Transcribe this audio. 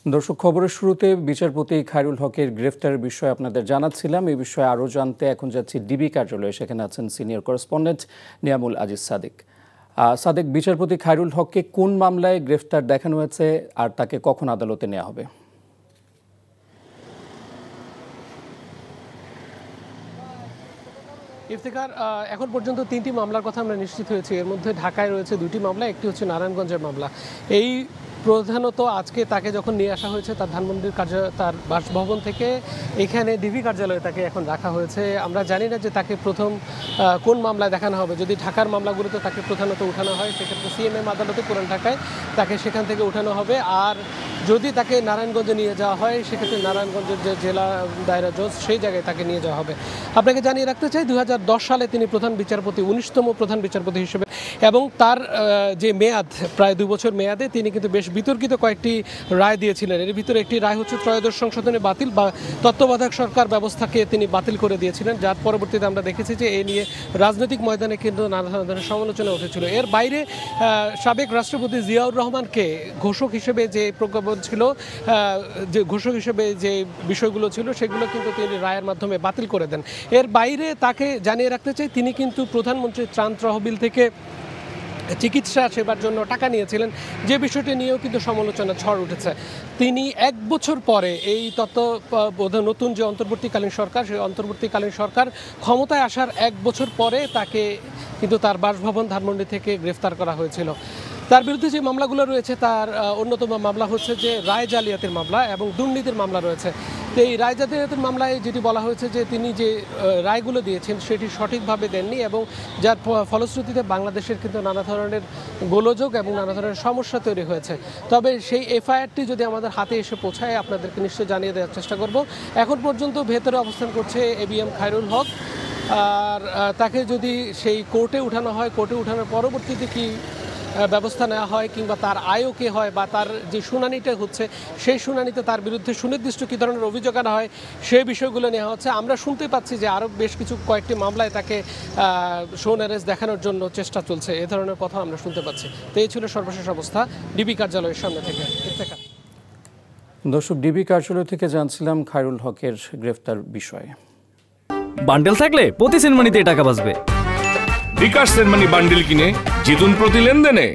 দর্শক, খবরের শুরুতে বিচারপতি খায়রুল হকের গ্রেফতারের বিষয়ে আপনাদের জানাচ্ছিলাম। এই বিষয়ে আরও জানতে এখন যাচ্ছি ডিবি কার্যালয়ে। সেখানে আছেন সিনিয়র করেসপন্ডেন্ট নিয়ামুল আজিজ সাদিক। সাদিক, বিচারপতি খায়রুল হককে কোন মামলায় গ্রেফতার দেখানো হয়েছে আর তাকে কখন আদালতে নেওয়া হবে? ইফতেখার, এখন পর্যন্ত 3টি মামলার কথা আমরা নিশ্চিত হয়েছি। এর মধ্যে ঢাকায় রয়েছে 2টি মামলা, একটি হচ্ছে নারায়ণগঞ্জের মামলা। এই প্রধানত আজকে তাকে যখন নিয়ে আসা হয়েছে তার ধানমন্ডির তার বাসভবন থেকে এখানে ডিবি কার্যালয়ে তাকে এখন রাখা হয়েছে। আমরা জানি না যে তাকে প্রথম কোন মামলায় দেখানো হবে। যদি ঢাকার মামলাগুলোতে তাকে প্রধানত উঠানো হয়, সেক্ষেত্রে সিএমএম আদালতে পুরান ঢাকায় তাকে সেখান থেকে উঠানো হবে। আর যদি তাকে নারায়ণগঞ্জে নিয়ে যাওয়া হয়, সেক্ষেত্রে নারায়ণগঞ্জের যে জেলা দায়রা জজ, সেই জায়গায় তাকে নিয়ে যাওয়া হবে। আপনাকে জানিয়ে রাখতে চাই, 2010 সালে তিনি প্রধান বিচারপতি, 19তম প্রধান বিচারপতি হিসেবে, এবং তার যে মেয়াদ প্রায় 2 বছর মেয়াদে তিনি কিন্তু বেশ বিতর্কিত কয়েকটি রায় দিয়েছিলেন। এর ভিতরে একটি রায় হচ্ছে ত্রয়োদশ সংশোধনী বাতিল বা তত্ত্বাবধায়ক সরকার ব্যবস্থাকে তিনি বাতিল করে দিয়েছিলেন, যার পরবর্তীতে আমরা দেখেছি যে এ নিয়ে রাজনৈতিক ময়দানে কিন্তু নানা ধরনের সমালোচনা উঠেছিল। এর বাইরে সাবেক রাষ্ট্রপতি জিয়াউর রহমানকে ঘোষক হিসেবে যে প্রজ্ঞাপন ছিল, যে ঘোষক হিসেবে যে বিষয়গুলো ছিল, সেগুলো কিন্তু তিনি রায়ের মাধ্যমে বাতিল করে দেন। এর বাইরে তাকে জানিয়ে রাখতে চাই, তিনি কিন্তু প্রধানমন্ত্রীর ত্রাণ তহবিল থেকে চিকিৎসা সেবার জন্য টাকা নিয়েছিলেন, যে বিষয়টি নিয়েও কিন্তু সমালোচনা ঝড় উঠেছে। তিনি 1 বছর পরে এই নতুন যে অন্তর্বর্তীকালীন সরকার, সেই অন্তর্বর্তীকালীন সরকার ক্ষমতায় আসার 1 বছর পরে তাকে কিন্তু তার বাসভবন ধানমন্ডি থেকে গ্রেফতার করা হয়েছিল। তার বিরুদ্ধে যে মামলাগুলো রয়েছে, তার অন্যতম মামলা হচ্ছে যে রায় জালিয়াতির মামলা এবং দুর্নীতির মামলা রয়েছে। তো এই রায় জালিয়াতির মামলায় যেটি বলা হয়েছে যে তিনি যে রায়গুলো দিয়েছেন সেটি সঠিকভাবে দেননি, এবং যার ফলশ্রুতিতে বাংলাদেশের কিন্তু নানা ধরনের গোলযোগ এবং নানা ধরনের সমস্যা তৈরি হয়েছে। তবে সেই এফআইআরটি যদি আমাদের হাতে এসে পৌঁছায়, আপনাদেরকে নিশ্চয়ই জানিয়ে দেওয়ার চেষ্টা করব। এখন পর্যন্ত ভেতরে অবস্থান করছে এবিএম খায়রুল হক। আর তাকে যদি সেই কোর্টে উঠানো হয়, কোর্টে উঠানোর পরবর্তীতে কি ব্যবস্থা নেওয়া হয়, কিংবা তার আয়ও কে হয়, বা তার যে শুনানিটা হচ্ছে সেই শুনানিতে তার বিরুদ্ধে সুনির্দিষ্ট কী ধরনের অভিযোগ আনা হয়, সেই বিষয়গুলো নেওয়া হচ্ছে। আমরা শুনতে পাচ্ছি যে আরও বেশ কয়েকটি মামলায় তাকে শোন অ্যারেস্ট দেখানোর জন্য চেষ্টা চলছে, এ ধরনের কথা আমরা শুনতে পাচ্ছি। তো এই ছিল সর্বশেষ অবস্থা ডিবি কার্যালয়ের সামনে থেকে। দর্শক, ডিবি কার্যালয় থেকে জানছিলাম খায়রুল হকের গ্রেফতার বিষয়ে। বান্ডেল থাকলে প্রতি সেনমানিতে টাকা বাঁচবে। বিকাশ সেনমানি বান্ডেল কিনে জিতুন প্রতি লেনদেনে।